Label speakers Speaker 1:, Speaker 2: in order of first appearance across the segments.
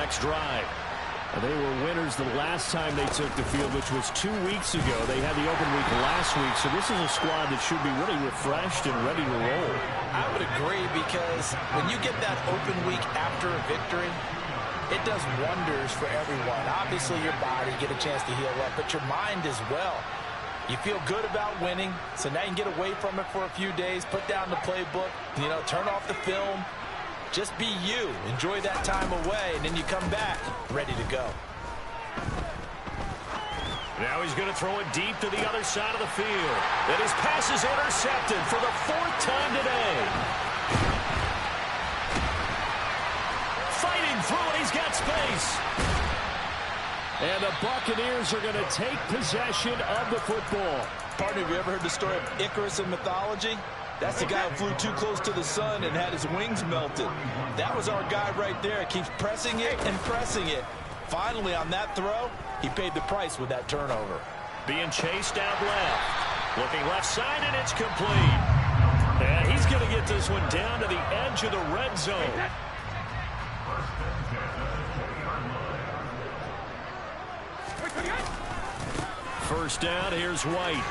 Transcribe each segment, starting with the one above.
Speaker 1: next drive. They were winners the last time they took the field, which was 2 weeks ago. They had the open week last week, so this is a squad that should be really refreshed and ready to roll.
Speaker 2: I would agree, because when you get that open week after a victory, it does wonders for everyone. Obviously, your body, get a chance to heal up, but your mind as well. You feel good about winning, so now you can get away from it for a few days, put down the playbook, turn off the film. Just be you. Enjoy that time away, and then you come back ready to go.
Speaker 1: Now he's going to throw it deep to the other side of the field. And his pass is intercepted for the 4th time today. Fighting through it, he's got space. And the Buccaneers are going to take possession of the football.
Speaker 2: Partner, have you ever heard the story of Icarus in mythology? That's the guy who flew too close to the sun and had his wings melted. That was our guy right there. Keeps pressing it and pressing it. Finally, on that throw, he paid the price with that turnover.
Speaker 1: Being chased out left. Looking left side, and it's complete. And he's going to get this one down to the edge of the red zone. First down, here's White.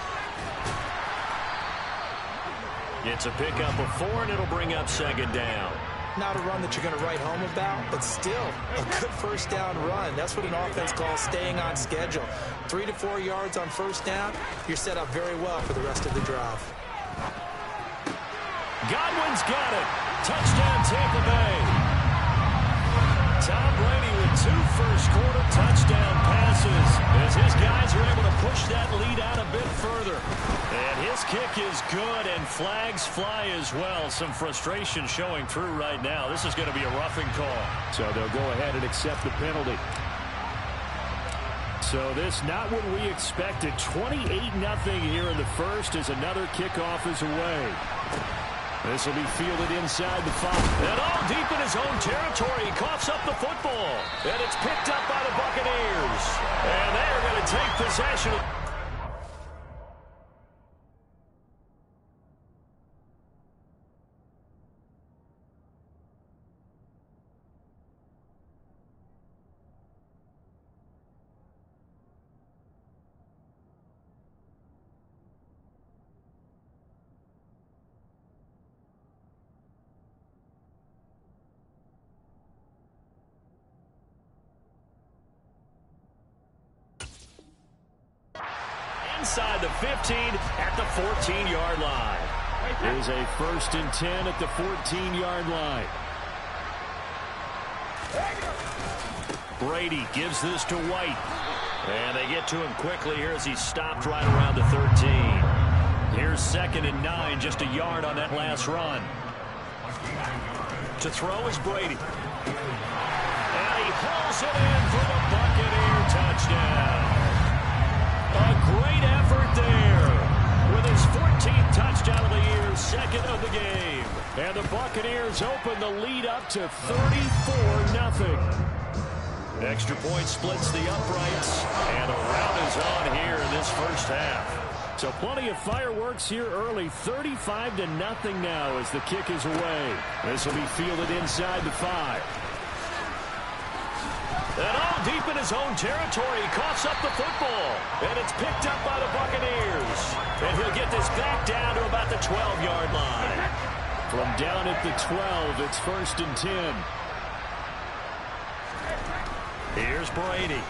Speaker 1: It's a pickup of 4, and it'll bring up 2nd down.
Speaker 2: Not a run that you're going to write home about, but still a good first down run. That's what an offense calls staying on schedule. 3 to 4 yards on first down, you're set up very well for the rest of the drive.
Speaker 1: Godwin's got it. Touchdown, Tampa Bay. Tom Brady with 2 first-quarter touchdown passes as his guys are able to push that lead out a bit further. And his kick is good, and flags fly as well. Some frustration showing through right now. This is going to be a roughing call. So they'll go ahead and accept the penalty. So this not what we expected. 28-0 here in the first as another kickoff is away. This will be fielded inside the 5. And all deep in his own territory. He coughs up the football. And it's picked up by the Buccaneers. And they are going to take possession. Inside the 15 at the 14-yard line. There's a 1st and 10 at the 14-yard line. Brady gives this to White. And they get to him quickly here as he stopped right around the 13. Here's 2nd and 9, just a yard on that last run. To throw is Brady. And he hauls it in for the Buccaneer touchdown. A great effort there with his 14th touchdown of the year, 2nd of the game. And the Buccaneers open the lead up to 34-0. Extra point splits the uprights, and a rout is on here in this first half. So plenty of fireworks here early, 35-0 now as the kick is away. This will be fielded inside the 5. And all deep in his own territory, he coughs up the football. And it's picked up by the Buccaneers. And he'll get this back down to about the 12-yard line. From down at the 12, it's 1st and 10. Here's Brady.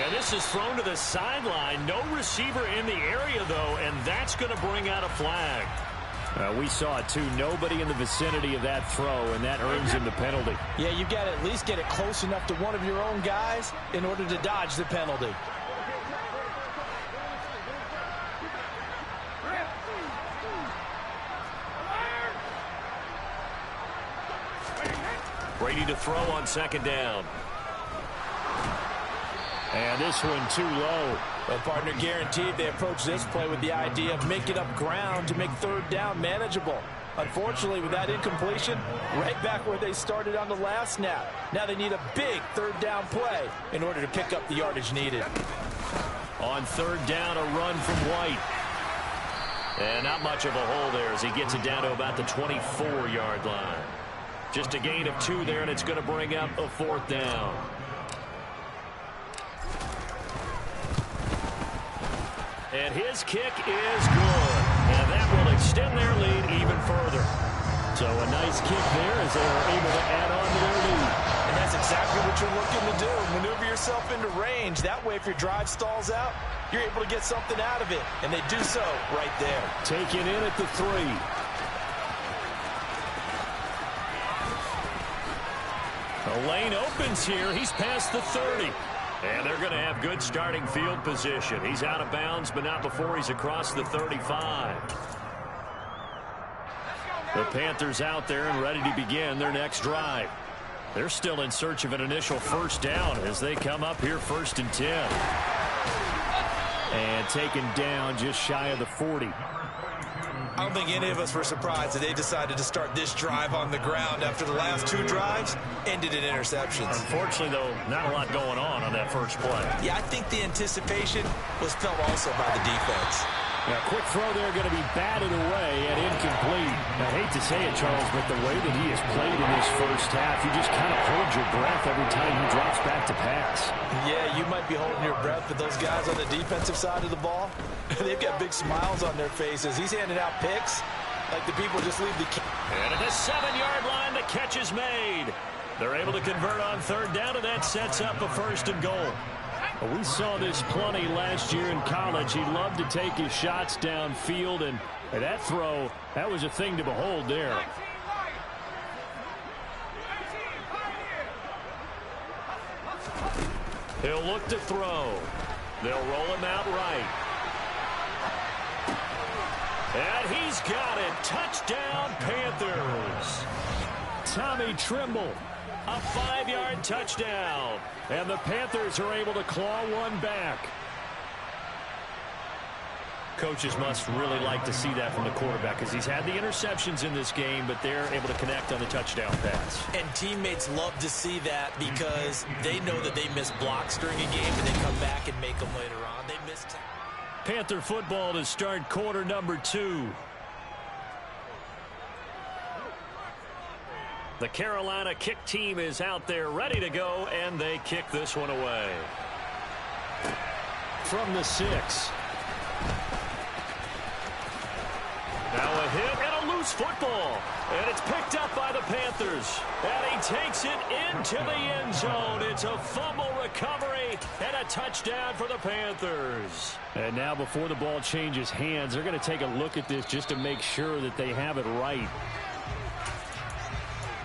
Speaker 1: And this is thrown to the sideline. No receiver in the area, though, and that's going to bring out a flag. We saw it, too. Nobody in the vicinity of that throw, and that earns him the penalty.
Speaker 2: Yeah, you've got to at least get it close enough to one of your own guys in order to dodge the penalty.
Speaker 1: Brady to throw on 2nd down. And this one too low.
Speaker 2: Well, partner, guaranteed they approach this play with the idea of making up ground to make 3rd down manageable. Unfortunately, with that incompletion, right back where they started on the last snap. Now they need a big 3rd down play in order to pick up the yardage needed.
Speaker 1: On 3rd down, a run from White. And not much of a hole there as he gets it down to about the 24-yard line. Just a gain of 2 there, and it's going to bring up a 4th down. And his kick is good. And that will extend their lead even further. So a nice kick there as they are able to add on to their lead.
Speaker 2: And that's exactly what you're looking to do. Maneuver yourself into range. That way, if your drive stalls out, you're able to get something out of it. And they do so right there.
Speaker 1: Taken in at the 3. The lane opens here. He's past the 30. And they're going to have good starting field position. He's out of bounds, but not before he's across the 35. The Panthers out there and ready to begin their next drive. They're still in search of an initial first down as they come up here 1st and 10. And taken down just shy of the 40.
Speaker 2: I don't think any of us were surprised that they decided to start this drive on the ground after the last 2 drives ended in interceptions.
Speaker 1: Unfortunately, though, not a lot going on that first play.
Speaker 2: Yeah, I think the anticipation was felt also by the defense.
Speaker 1: Now, quick throw there going to be batted away and incomplete. I hate to say it, Charles, but the way that he has played in this first half, you just kind of hold your breath every time he drops back to pass.
Speaker 2: Yeah, you might be holding your breath, but those guys on the defensive side of the ball, they've got big smiles on their faces. He's handing out picks like the people just leave the...
Speaker 1: And at the 7-yard line, the catch is made. They're able to convert on 3rd down, and that sets up a 1st and goal. We saw this plenty last year in college. He loved to take his shots downfield, and that throw, that was a thing to behold there. He'll look to throw. They'll roll him out right. And he's got it. Touchdown, Panthers. Tommy Tremble. A 5-yard touchdown. And the Panthers are able to claw one back. Coaches must really like to see that from the quarterback because he's had the interceptions in this game, but they're able to connect on the touchdown pass.
Speaker 2: And teammates love to see that because they know that they miss blocks during a game and they come back and make them later on. They missed time.
Speaker 1: Panther football to start quarter number 2. The Carolina kick team is out there ready to go, and they kick this one away. From the 6. Now a hit and a loose football. And it's picked up by the Panthers. And he takes it into the end zone. It's a fumble recovery and a touchdown for the Panthers. And now before the ball changes hands, they're going to take a look at this just to make sure that they have it right.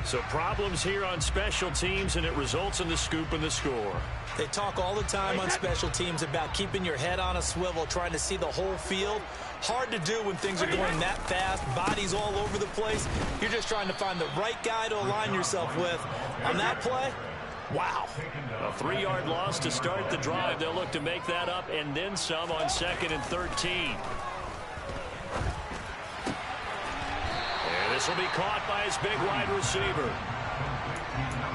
Speaker 1: So problems here on special teams, and it results in the scoop and the score.
Speaker 2: They talk all the time on special teams about keeping your head on a swivel, trying to see the whole field. Hard to do when things are going that fast, bodies all over the place. You're just trying to find the right guy to align yourself with. On that play, wow.
Speaker 1: A 3-yard loss to start the drive. They'll look to make that up and then some on 2nd and 13. This will be caught by his big wide receiver.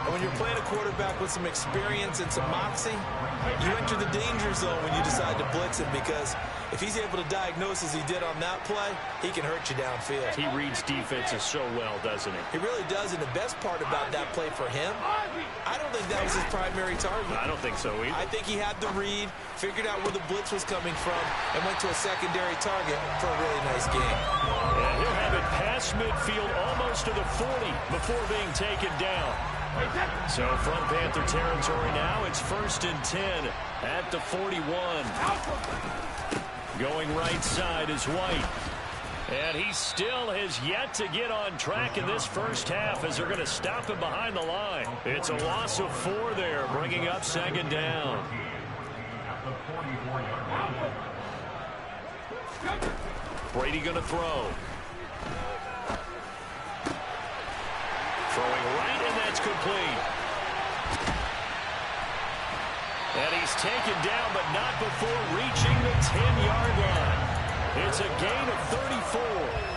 Speaker 2: And when you're playing a quarterback with some experience and some moxie, you enter the danger zone when you decide to blitz him because if he's able to diagnose as he did on that play, he can hurt you downfield.
Speaker 1: He reads defenses so well, doesn't he?
Speaker 2: He really does, and the best part about that play for him, I don't think that was his primary target.
Speaker 1: I don't think so either.
Speaker 2: I think he had the read, figured out where the blitz was coming from, and went to a secondary target for a really nice game.
Speaker 1: And he'll have it past midfield almost to the 40 before being taken down. So from Panther territory now, it's 1st and 10 at the 41. Going right side is White. And he still has yet to get on track in this first half as they're going to stop him behind the line. It's a loss of 4 there, bringing up 2nd down. Brady going to throw. Throwing right, and that's complete. And he's taken down, but not before reaching the 10-yard line. It's a gain of 34.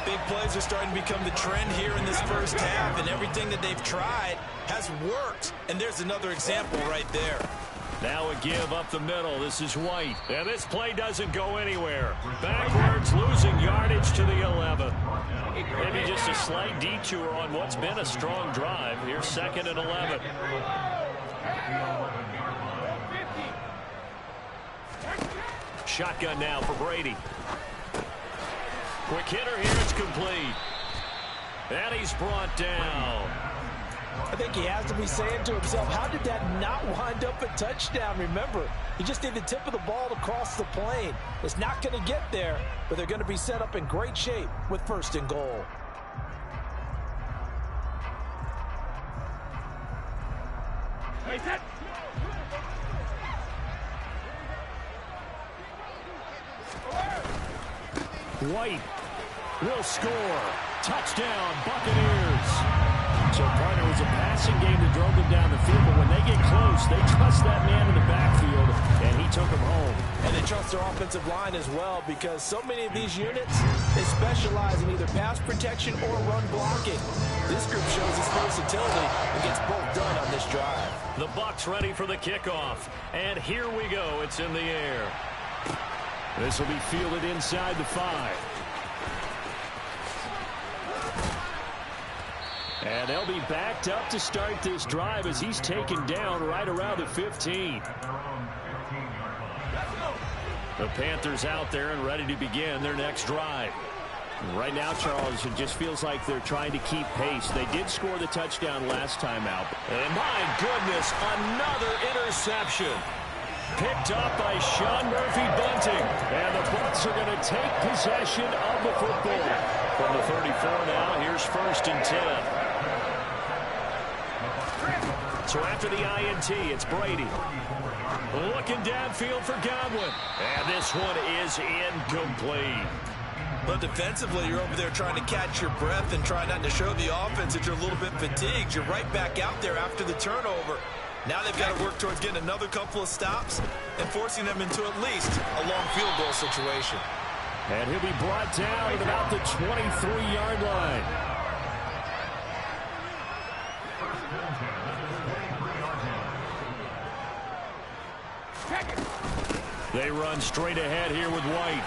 Speaker 2: Big plays are starting to become the trend here in this first half, and everything that they've tried has worked. And there's another example right there.
Speaker 1: Now a give up the middle. This is White. And this play doesn't go anywhere. Backwards, losing yardage to the 11. Maybe just a slight detour on what's been a strong drive. Here's 2nd and 11. Shotgun now for Brady. Quick hitter here. It's complete. And he's brought down.
Speaker 2: I think he has to be saying to himself, how did that not wind up a touchdown? Remember, you just need the tip of the ball to cross the plane. It's not going to get there, but they're going to be set up in great shape with 1st and goal.
Speaker 1: White will score. Touchdown, Buccaneers. So, partner, it was a passing game that drove them down the field, but when they get close, they trust that man in the backfield, and he took them home.
Speaker 2: And they trust their offensive line as well, because so many of these units, they specialize in either pass protection or run blocking. This group shows its versatility and gets both done on this drive.
Speaker 1: The Bucs ready for the kickoff, and here we go. It's in the air. This will be fielded inside the 5. And they'll be backed up to start this drive as he's taken down right around the 15. The Panthers out there and ready to begin their next drive. Right now, Charles, it just feels like they're trying to keep pace. They did score the touchdown last time out. And my goodness, another interception. Picked up by Sean Murphy-Bunting. And the Bucs are going to take possession of the football. From the 34 now, here's 1st and 10. So after the INT, it's Brady. Looking downfield for Godwin. And this one is incomplete.
Speaker 2: But defensively, you're over there trying to catch your breath and try not to show the offense that you're a little bit fatigued. You're right back out there after the turnover. Now they've got to work towards getting another couple of stops and forcing them into at least a long field goal situation.
Speaker 1: And he'll be brought down at about the 23-yard line. They run straight ahead here with White.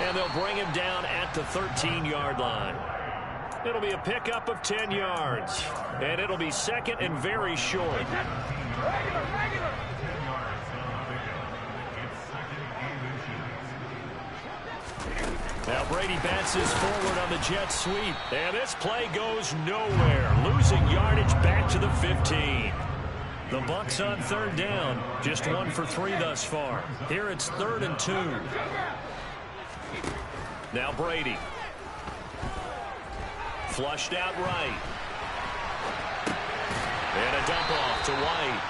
Speaker 1: And they'll bring him down at the 13-yard line. It'll be a pickup of 10 yards. And it'll be 2nd and very short. Now Brady bounces forward on the jet sweep. And this play goes nowhere. Losing yardage back to the 15. The Bucs on 3rd down. Just 1 for 3 thus far. Here it's 3rd and 2. Now Brady. Flushed out right. And a dump off to White.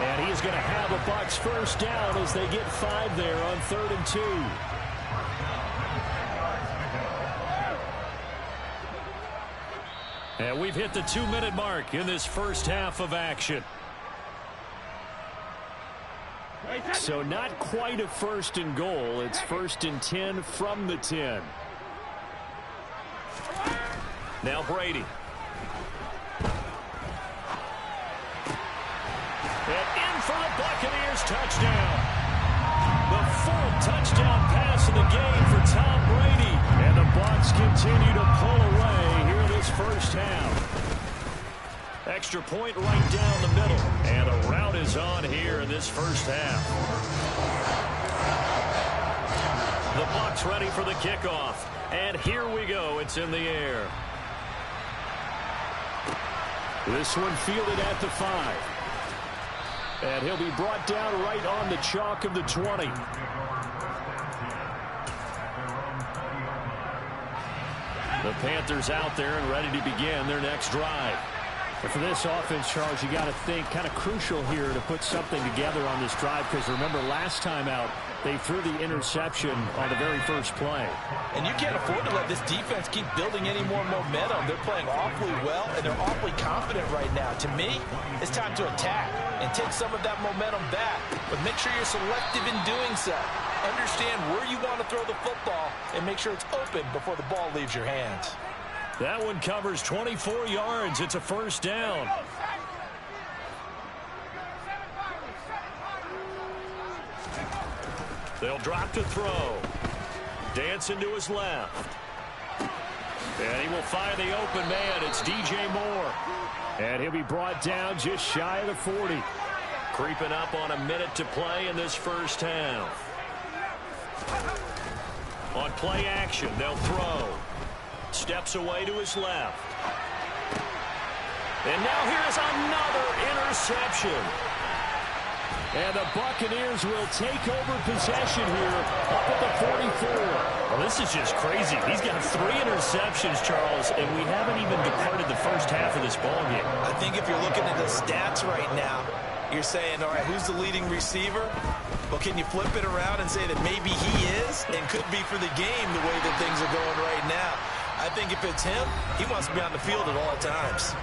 Speaker 1: And he's going to have a Bucs 1st down as they get 5 there on 3rd and 2. And we've hit the 2-minute mark in this first half of action. So not quite a 1st and goal. It's 1st and 10 from the 10. Now Brady. And in for the Buccaneers touchdown. The 4th touchdown pass of the game for Tom Brady. And the Bucs continue to pull away here in this first half. Extra point right down the middle. And the route is on here in this first half. The Bucs ready for the kickoff. And here we go. It's in the air. This one fielded at the 5. And he'll be brought down right on the chalk of the 20. The Panthers out there and ready to begin their next drive. And for this offense, Charles, you got to think kind of crucial here to put something together on this drive, because remember last time out they threw the interception on the very first play.
Speaker 2: And you can't afford to let this defense keep building any more momentum. They're playing awfully well, and they're awfully confident right now. To me, it's time to attack and take some of that momentum back, but make sure you're selective in doing so. Understand where you want to throw the football and make sure it's open before the ball leaves your hands.
Speaker 1: That one covers 24 yards. It's a 1st down. They'll drop to throw. Dancing to his left. And he will find the open man. It's DJ Moore. And he'll be brought down just shy of the 40. Creeping up on a minute to play in this first half. On play action, they'll throw. Steps away to his left. And now here's another interception. And the Buccaneers will take over possession here up at the 44. Well, this is just crazy. He's got 3 interceptions, Charles, and we haven't even departed the first half of this ballgame.
Speaker 2: I think if you're looking at the stats right now, you're saying, all right, who's the leading receiver? Well, can you flip it around and say that maybe he is and could be for the game the way that things are going right now? I think if it's him, he wants to be on the field at all times.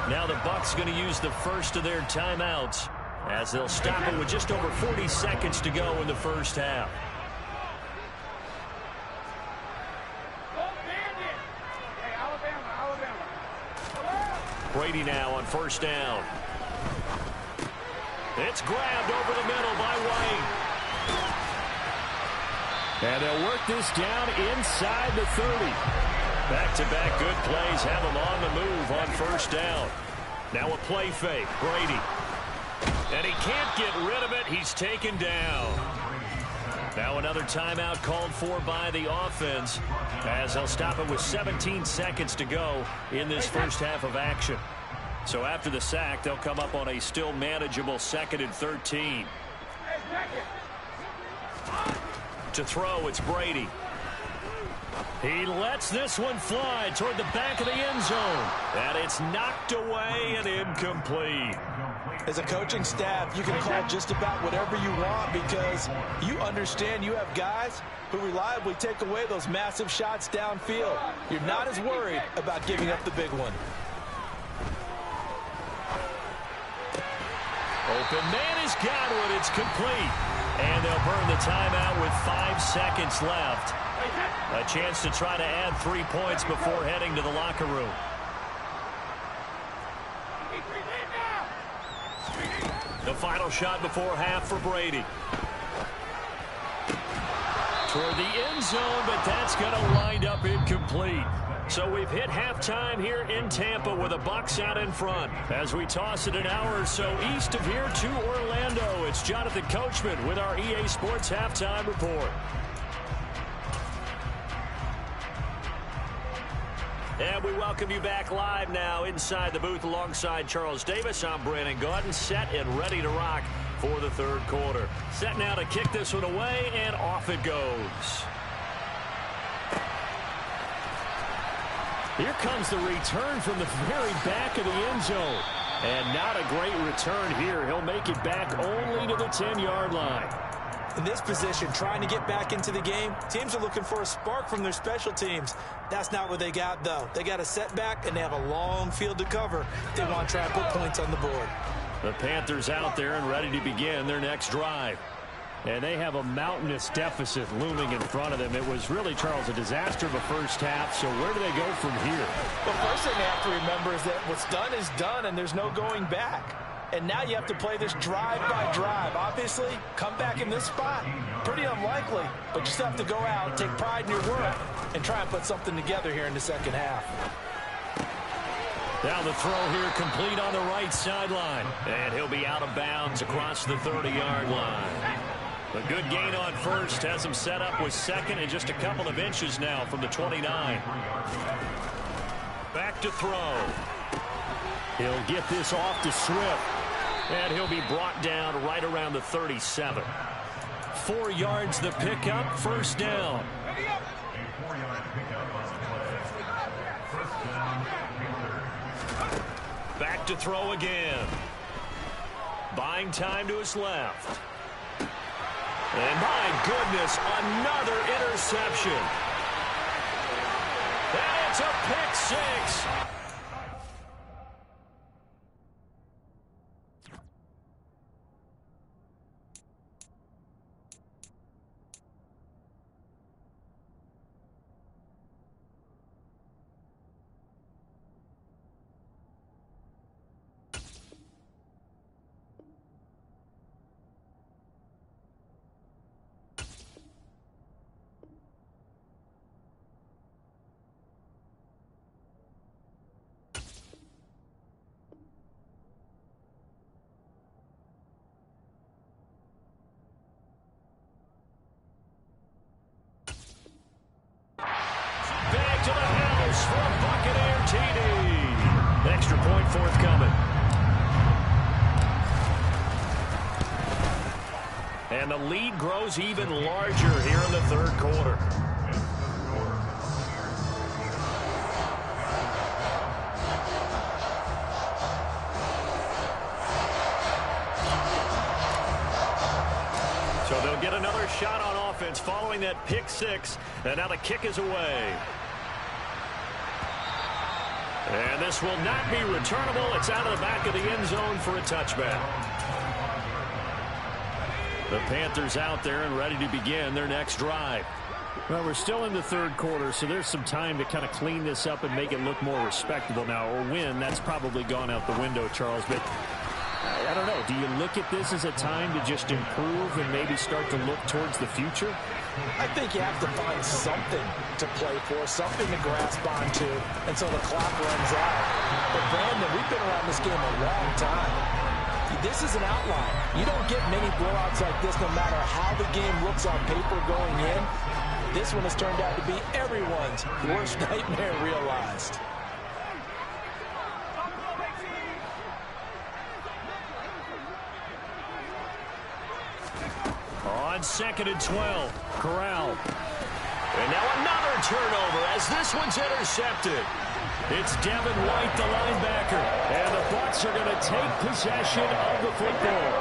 Speaker 1: Now the Bucs going to use the first of their timeouts as they'll stop it with just over 40 seconds to go in the first half. Brady now on first down. It's grabbed over the middle by White. And they'll work this down inside the 30. Back-to-back good plays have them on the move on first down. Now a play fake. Brady. And he can't get rid of it. He's taken down. Now another timeout called for by the offense as they'll stop it with 17 seconds to go in this first half of action. So after the sack, they'll come up on a still manageable 2nd and 13. To throw, it's Brady. He lets this one fly toward the back of the end zone. And it's knocked away and incomplete.
Speaker 2: As a coaching staff, you can call just about whatever you want because you understand you have guys who reliably take away those massive shots downfield. You're not as worried about giving up the big one.
Speaker 1: Open man has got one. It's complete. And they'll burn the timeout with 5 seconds left. A chance to try to add 3 points before heading to the locker room. The final shot before half for Brady. Toward the end zone, but that's going to wind up incomplete. So we've hit halftime here in Tampa with the Bucs out in front. As we toss it an hour or so east of here to Orlando, it's Jonathan Coachman with our EA Sports Halftime Report. And we welcome you back live now inside the booth alongside Charles Davis. I'm Brandon Gaudin, set and ready to rock for the third quarter. Set now to kick this one away, and off it goes. Here comes the return from the very back of the end zone. And not a great return here. He'll make it back only to the 10-yard line.
Speaker 2: In this position, trying to get back into the game, teams are looking for a spark from their special teams. That's not what they got, though. They got a setback, and they have a long field to cover if they want to try and put points on the board.
Speaker 1: The Panthers out there and ready to begin their next drive. And they have a mountainous deficit looming in front of them. It was really, Charles, a disaster of a first half. So where do they go from here?
Speaker 2: The first thing they have to remember is that what's done is done, and there's no going back. And now you have to play this drive by drive. Obviously, come back in this spot, pretty unlikely. But you still have to go out, take pride in your work, and try and put something together here in the second half.
Speaker 1: Now the throw here complete on the right sideline. And he'll be out of bounds across the 30-yard line. A good gain on first has him set up with second and just a couple of inches now from the 29. Back to throw. He'll get this off to Swift. And he'll be brought down right around the 37. 4 yards the pickup, first down. Back to throw again. Buying time to his left. And my goodness, another interception. And it's a pick six. point forthcoming. And the lead grows even larger here in the third quarter. So they'll get another shot on offense following that pick six. And now the kick is away. And this will not be returnable. It's out of the back of the end zone for a touchback. The Panthers out there and ready to begin their next drive.
Speaker 3: Well, we're still in the third quarter, so there's some time to kind of clean this up and make it look more respectable now. Or win, that's probably gone out the window, Charles. But I don't know. Do you look at this as a time to just improve and maybe start to look towards the future?
Speaker 2: I think you have to find something to play for, something to grasp onto until the clock runs out. But, Brandon, we've been around this game a long time. This is an outlier. You don't get many blowouts like this no matter how the game looks on paper going in. This one has turned out to be everyone's worst nightmare realized.
Speaker 1: On 2nd and 12, Corral. And now another turnover as this one's intercepted. It's Devin White, the linebacker. And the Bucs are going to take possession of the football.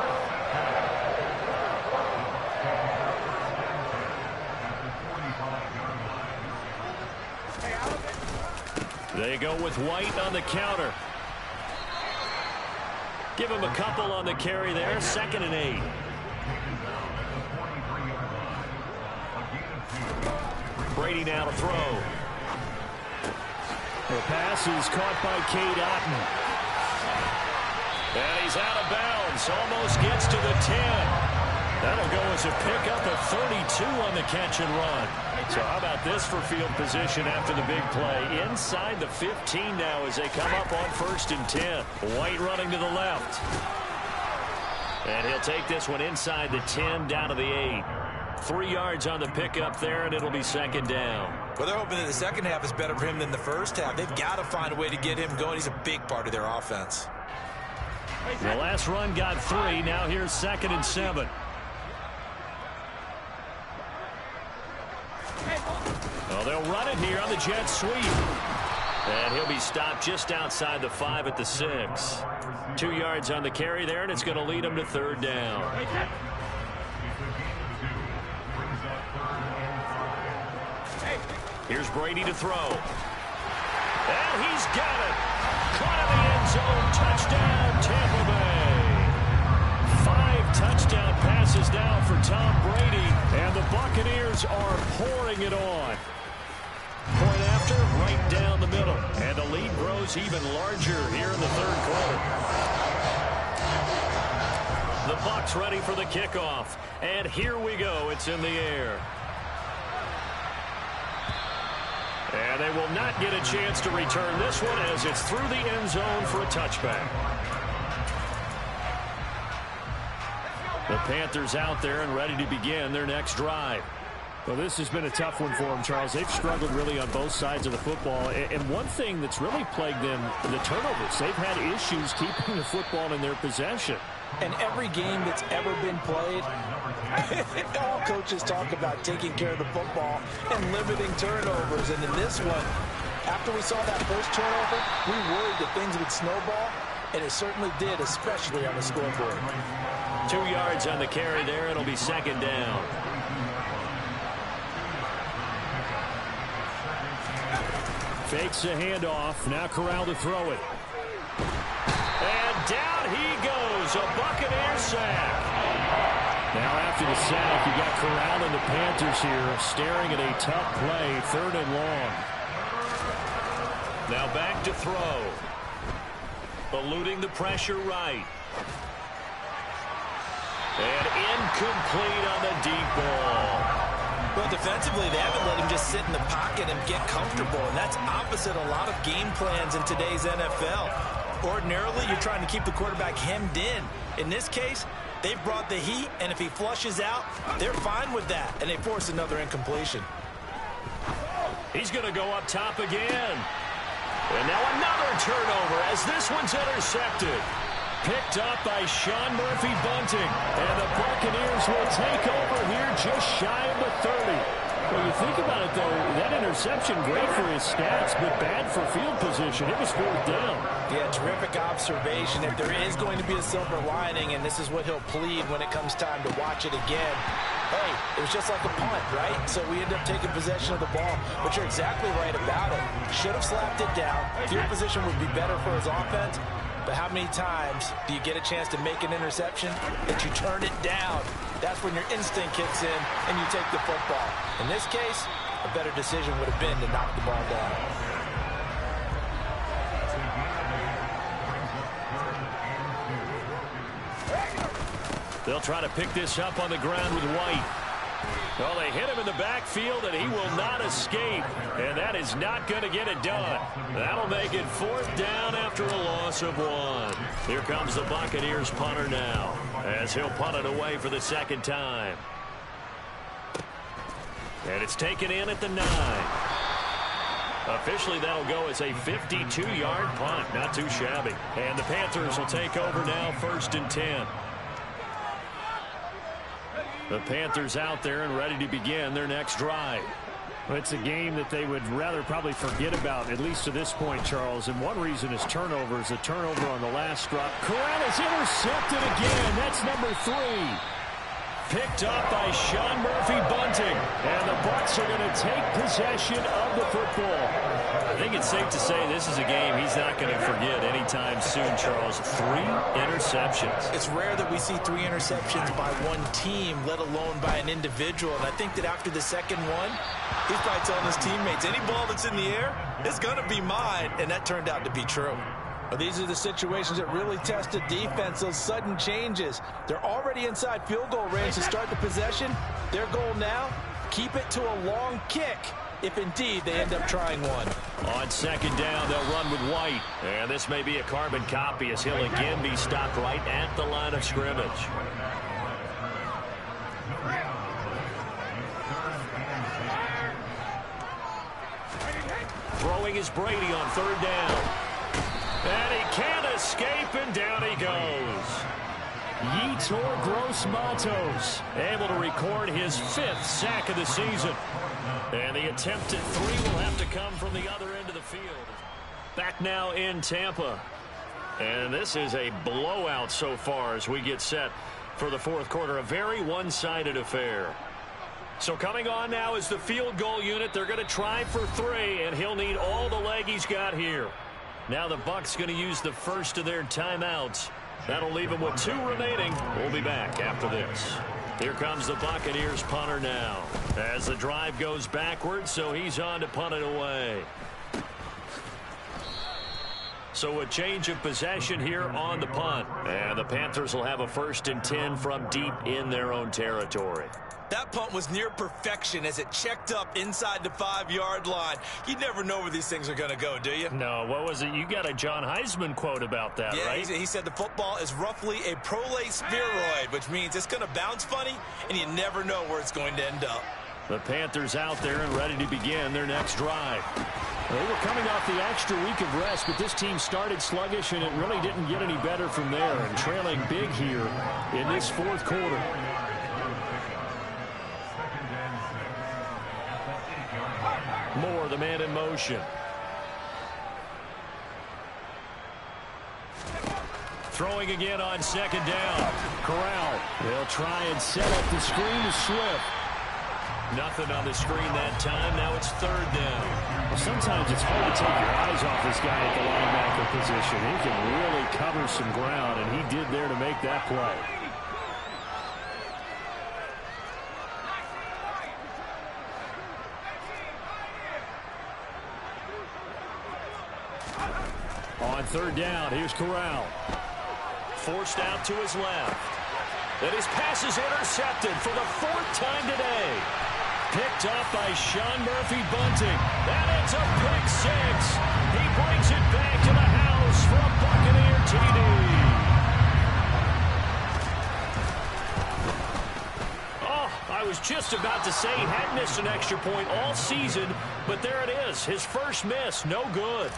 Speaker 1: They go with White on the counter. Give him a couple on the carry there. 2nd and 8. Brady now to throw.
Speaker 3: The pass is caught by Cade Otton.
Speaker 1: And he's out of bounds. Almost gets to the 10. That'll go as a pickup of 32 on the catch and run. So how about this for field position after the big play? Inside the 15 now as they come up on 1st and 10. White running to the left. And he'll take this one inside the 10 down to the 8. 3 yards on the pickup there, and it'll be 2nd down.
Speaker 2: Well, they're hoping that the second half is better for him than the first half. They've got to find a way to get him going. He's a big part of their offense.
Speaker 1: The last run got 3. Now here's 2nd and 7. Well, they'll run it here on the jet sweep. And he'll be stopped just outside the 5 at the 6. 2 yards on the carry there, and it's going to lead him to 3rd down. Here's Brady to throw. And he's got it. Caught in the end zone. Touchdown, Tampa Bay. 5 touchdown passes now for Tom Brady. And the Buccaneers are pouring it on. Point after, right down the middle. And the lead grows even larger here in the third quarter. The Bucs ready for the kickoff. And here we go. It's in the air. And they will not get a chance to return this one as it's through the end zone for a touchback. The Panthers out there and ready to begin their next drive.
Speaker 3: Well, this has been a tough one for them, Charles. They've struggled really on both sides of the football. And one thing that's really plagued them, the turnovers. They've had issues keeping the football in their possession.
Speaker 2: And every game that's ever been played, all coaches talk about taking care of the football and limiting turnovers. And in this one, after we saw that first turnover, we worried that things would snowball, and it certainly did, especially on the scoreboard.
Speaker 1: 2 yards on the carry there. It'll be 2nd down.
Speaker 3: Fakes a handoff. Now Corral to throw it.
Speaker 1: And down he goes. A Buccaneer sack.
Speaker 3: Now after the sack, you got Corral and the Panthers here staring at a tough play. 3rd and long.
Speaker 1: Now back to throw. Eluding the pressure right. And incomplete on the deep ball.
Speaker 2: Well, defensively, they haven't let him just sit in the pocket and get comfortable, and that's opposite a lot of game plans in today's NFL. Ordinarily, you're trying to keep the quarterback hemmed in. In this case, they've brought the heat, and if he flushes out, they're fine with that, and they force another incompletion.
Speaker 1: He's going to go up top again. And now another turnover as this one's intercepted. Picked up by Sean Murphy-Bunting. And the Buccaneers will take over here just shy of the 30.
Speaker 3: Well, you think about it, though, that interception, great for his stats, but bad for field position. It was fourth down.
Speaker 2: Yeah, terrific observation. If there is going to be a silver lining, and this is what he'll plead when it comes time to watch it again, hey, it was just like a punt, right? So we end up taking possession of the ball. But you're exactly right about it. Should have slapped it down. Field position would be better for his offense. But how many times do you get a chance to make an interception that you turn it down? That's when your instinct kicks in and you take the football. In this case, a better decision would have been to knock the ball down.
Speaker 1: They'll try to pick this up on the ground with White. Well, they hit him in the backfield, and he will not escape. And that is not going to get it done. That'll make it fourth down after a loss of 1. Here comes the Buccaneers punter now, as he'll punt it away for the second time. And it's taken in at the 9. Officially, that'll go as a 52-yard punt. Not too shabby. And the Panthers will take over now, 1st and 10. The Panthers out there and ready to begin their next drive.
Speaker 3: Well, it's a game that they would rather probably forget about, at least to this point, Charles. And one reason is turnovers. A turnover on the last drop. Corral is intercepted again. That's number 3.
Speaker 1: Picked up by Sean Murphy-Bunting. And the Bucs are going to take possession of the football. I think it's safe to say this is a game he's not going to forget anytime soon, Charles. 3 interceptions.
Speaker 2: It's rare that we see 3 interceptions by one team, let alone by an individual. And I think that after the second one, he's probably telling his teammates, any ball that's in the air, it's going to be mine. And that turned out to be true. Well, these are the situations that really test a defense, those sudden changes. They're already inside field goal range to start the possession. Their goal now, keep it to a long kick, if indeed they end up trying one.
Speaker 1: On second down, they'll run with White. And this may be a carbon copy as he'll again be stopped right at the line of scrimmage. Throwing is Brady on third down. And he can't escape, and down he goes. Yetur Gross-Matos able to record his 5th sack of the season. And the attempted 3 will have to come from the other end of the field. Back now in Tampa. And this is a blowout so far as we get set for the fourth quarter. A very one-sided affair. So coming on now is the field goal unit. They're going to try for 3, and he'll need all the leg he's got here. Now the Bucs going to use the first of their timeouts. That'll leave them with 2 remaining. We'll be back after this. Here comes the Buccaneers punter now. As the drive goes backwards, so he's on to punt it away. So a change of possession here on the punt. And the Panthers will have a 1st and 10 from deep in their own territory.
Speaker 2: That punt was near perfection as it checked up inside the 5-yard line. You never know where these things are going to go, do you?
Speaker 3: No, what was it? You got a John Heisman quote about that,
Speaker 2: yeah,
Speaker 3: right?
Speaker 2: He said the football is roughly a prolate spheroid, which means it's going to bounce funny, and you never know where it's going to end up.
Speaker 1: The Panthers out there and ready to begin their next drive.
Speaker 3: They were coming off the extra week of rest, but this team started sluggish, and it really didn't get any better from there. And trailing big here in this fourth quarter.
Speaker 1: Moore, the man in motion. Throwing again on second down. Corral.
Speaker 3: They'll try and set up the screen to Swift.
Speaker 1: Nothing on the screen that time. Now it's third down.
Speaker 3: Well, sometimes it's hard to take your eyes off this guy at the linebacker position. He can really cover some ground, and he did there to make that play. On third down, here's Corral.
Speaker 1: Forced out to his left. And his pass is intercepted for the 4th time today. Picked up by Sean Murphy-Bunting. That ends up pick 6. He brings it back to the house for a Buccaneer TD. Oh, I was just about to say he had missed an extra point all season, but there it is. His first miss, no good.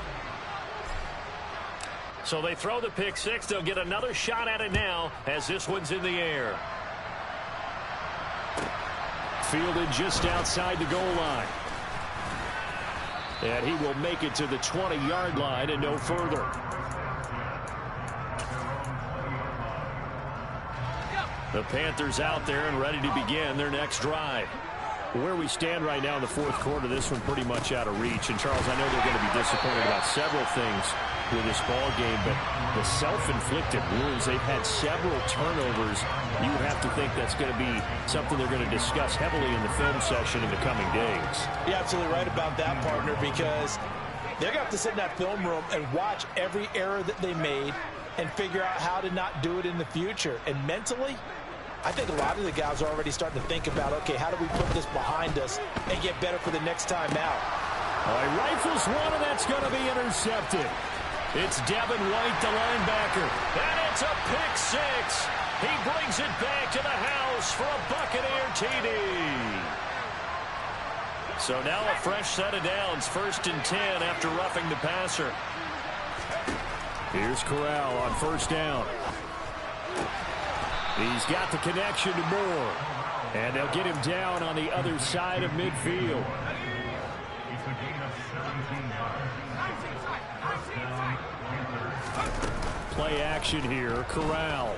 Speaker 1: So they throw the pick six. They'll get another shot at it now as this one's in the air.
Speaker 3: Fielded just outside the goal line. And he will make it to the 20-yard line and no further. The Panthers out there and ready to begin their next drive. Where we stand right now in the fourth quarter, this one pretty much out of reach. And, Charles, I know they're going to be disappointed about several things with this ball game, but the self-inflicted wounds, they've had several turnovers. You would have to think that's going to be something they're going to discuss heavily in the film session in the coming days.
Speaker 2: You're absolutely right about that, partner, because they're going to have to sit in that film room and watch every error that they made and figure out how to not do it in the future. And mentally, I think a lot of the guys are already starting to think about, okay, how do we put this behind us and get better for the next time out?
Speaker 3: He rifles one, and that's going to be intercepted. It's Devin White, the linebacker.
Speaker 1: And it's a pick six. He brings it back to the house for a Buccaneer TD. So now a fresh set of downs, 1st and 10 after roughing the passer.
Speaker 3: Here's Corral on first down. He's got the connection to Moore. And they'll get him down on the other side of midfield. Play action here. Corral.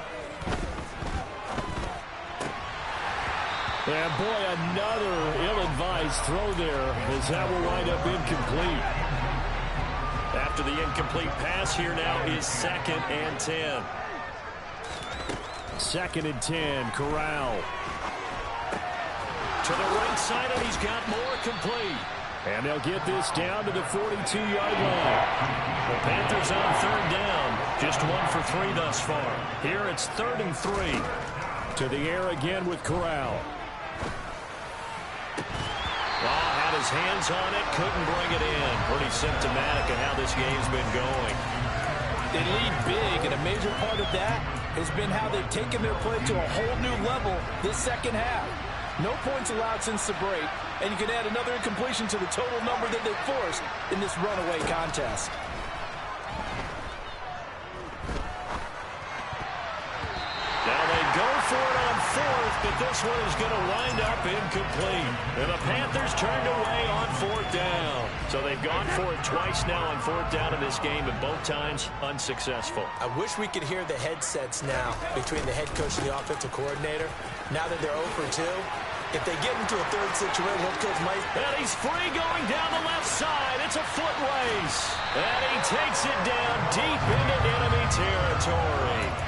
Speaker 3: And boy, another ill-advised throw there as that will wind up incomplete.
Speaker 1: After the incomplete pass, here now is 2nd and 10.
Speaker 3: 2nd and 10, Corral.
Speaker 1: To the right side, and he's got more complete.
Speaker 3: And they'll get this down to the 42-yard line.
Speaker 1: The Panthers on 3rd down. Just 1 for 3 thus far. Here it's 3rd and 3.
Speaker 3: To the air again with Corral.
Speaker 1: Had his hands on it, couldn't bring it in. Pretty symptomatic of how this game's been going.
Speaker 2: They lead big, and a major part of that has been how they've taken their play to a whole new level this second half. No points allowed since the break, and you can add another incompletion to the total number that they've forced in this runaway contest.
Speaker 1: Now they go for it on 4th, but this one is going to wind up incomplete. And the Panthers turned away on 4th down. So they've gone for it twice now on 4th down in this game, and both times unsuccessful.
Speaker 2: I wish we could hear the headsets now between the head coach and the offensive coordinator. Now that they're 0 for 2, if they get into a third situation, head coach might...
Speaker 1: And he's free going down the left side. It's a foot race. And he takes it down deep into enemy territory.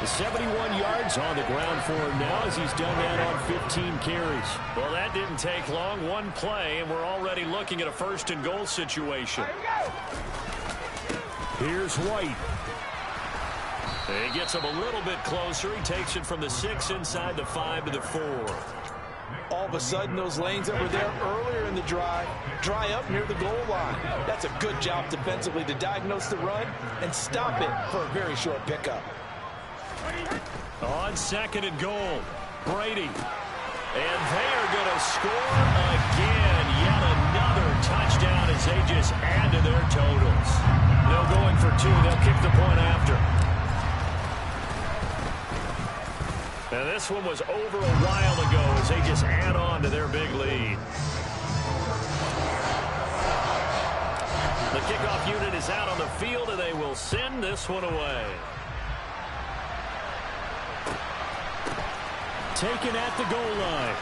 Speaker 3: 71 yards on the ground for him now as he's done that on 15 carries.
Speaker 1: Well, that didn't take long. One play, and we're already looking at a 1st and goal situation.
Speaker 3: Here's White.
Speaker 1: He gets him a little bit closer. He takes it from the 6 inside the 5 to the 4.
Speaker 2: All of a sudden, those lanes that were there earlier in the drive dry up near the goal line. That's a good job defensively to diagnose the run and stop it for a very short pickup.
Speaker 1: On 2nd and goal, Brady. And they are going to score again. Yet another touchdown as they just add to their totals. They'll go in for 2. They'll kick the point after. And this one was over a while ago as they just add on to their big lead. The kickoff unit is out on the field, and they will send this one away.
Speaker 3: Taken at the goal line.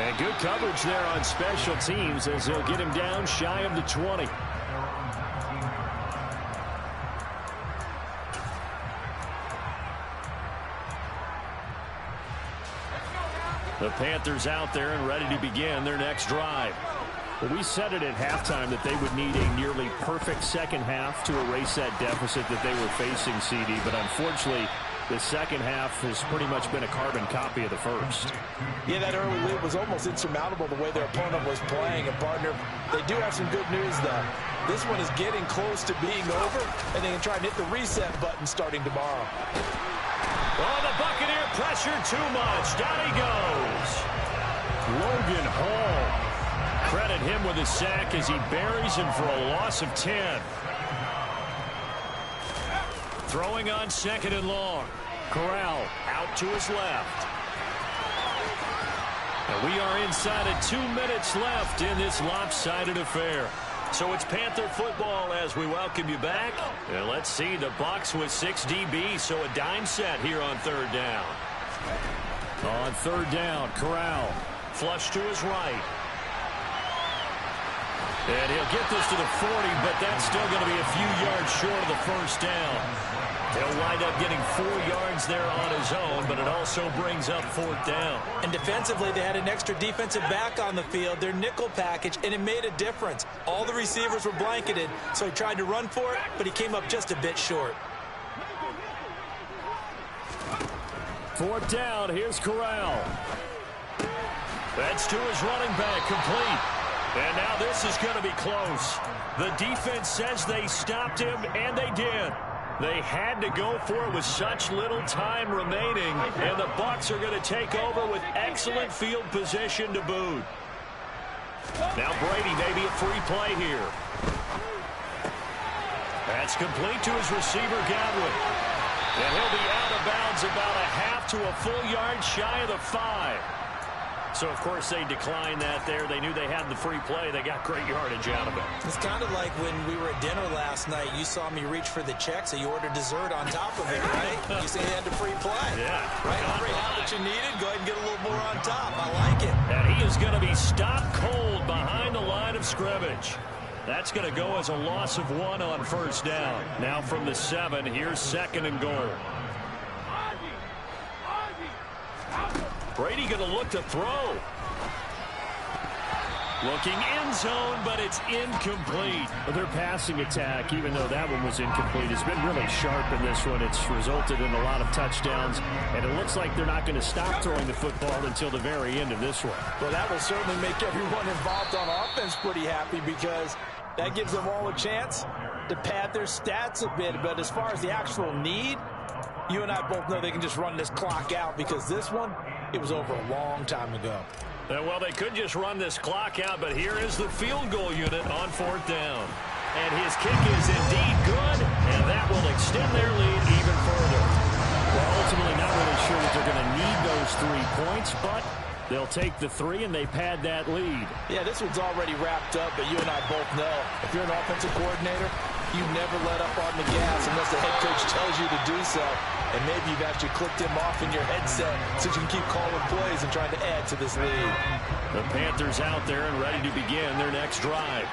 Speaker 3: And good coverage there on special teams as they'll get him down shy of the 20. The Panthers out there and ready to begin their next drive. Well, we said it at halftime that they would need a nearly perfect second half to erase that deficit that they were facing, CD, but unfortunately, the second half has pretty much been a carbon copy of the first.
Speaker 2: Yeah, that early lead was almost insurmountable the way their opponent was playing. And, partner, they do have some good news, though. This one is getting close to being over, and they can try and hit the reset button starting tomorrow.
Speaker 1: Oh, the Buccaneer pressure too much. Down he goes.
Speaker 3: Logan Hall.
Speaker 1: Credit him with a sack as he buries him for a loss of 10. Throwing on 2nd and long. Corral out to his left. And we are inside of 2 minutes left in this lopsided affair. So it's Panther football as we welcome you back. And let's see, the Bucs with 6 DBs, so a dime set here on 3rd down. On 3rd down, Corral. Flush to his right. And he'll get this to the 40, but that's still going to be a few yards short of the 1st down. He'll wind up getting 4 yards there on his own, but it also brings up 4th down.
Speaker 2: And defensively, they had an extra defensive back on the field, their nickel package, and it made a difference. All the receivers were blanketed, so he tried to run for it, but he came up just a bit short.
Speaker 1: 4th down, here's Corral. That's to his running back, complete. And now this is going to be close. The defense says they stopped him, and they did. They had to go for it with such little time remaining, and the Bucs are going to take over with excellent field position to boot. Now Brady, maybe a free play here. That's complete to his receiver, Godwin. And he'll be out of bounds about a half to a full yard shy of the 5. So, of course, they declined that there. They knew they had the free play. They got great yardage out of it.
Speaker 2: It's kind of like when we were at dinner last night. You saw me reach for the check, so you ordered dessert on top of it, right? You say you had the free play.
Speaker 1: Yeah.
Speaker 2: Right? Already had what you needed. Go ahead and get a little more on top. I like it.
Speaker 1: And he is going to be stopped cold behind the line of scrimmage. That's going to go as a loss of 1 on 1st down. Now from the 7, here's 2nd and goal. Brady going to look to throw. Looking end zone, but it's incomplete.
Speaker 3: Their passing attack, even though that one was incomplete, has been really sharp in this one. It's resulted in a lot of touchdowns, and it looks like they're not going to stop throwing the football until the very end of this one.
Speaker 2: Well, that will certainly make everyone involved on offense pretty happy because that gives them all a chance to pad their stats a bit. But as far as the actual need, you and I both know they can just run this clock out because this one, it was over a long time ago.
Speaker 1: Well, they could just run this clock out, but here is the field goal unit on 4th down. And his kick is indeed good, and that will extend their lead even further.
Speaker 3: Well, ultimately not really sure that they're going to need those 3 points, but they'll take the 3 and they pad that lead.
Speaker 2: Yeah, this one's already wrapped up, but you and I both know if you're an offensive coordinator, you never let up on the gas unless the head coach tells you to do so. And maybe you've actually clicked him off in your headset so you can keep calling plays and trying to add to this lead.
Speaker 1: The Panthers out there and ready to begin their next drive.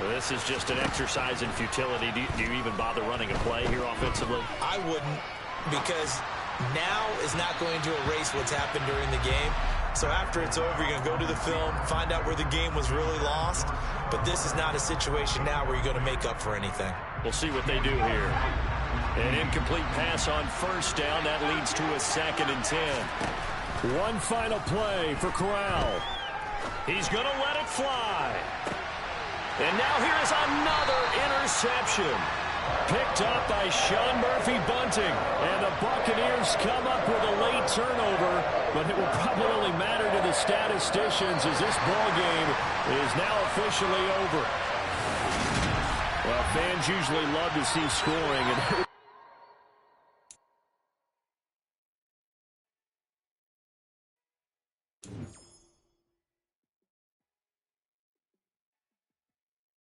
Speaker 1: Well, this is just an exercise in futility. Do you even bother running a play here offensively?
Speaker 2: I wouldn't, because now is not going to erase what's happened during the game. So after it's over, you're going to go to the film, find out where the game was really lost. But this is not a situation now where you're going to make up for anything.
Speaker 1: We'll see what they do here. An incomplete pass on 1st down. That leads to a 2nd and 10.
Speaker 3: One final play for Corral.
Speaker 1: He's going to let it fly. And now here is another interception. Picked up by Sean Murphy-Bunting. And the Buccaneers come up with a late turnover, but it will probably only matter to the statisticians as this ball game is now officially over. Well, fans usually love to see scoring, and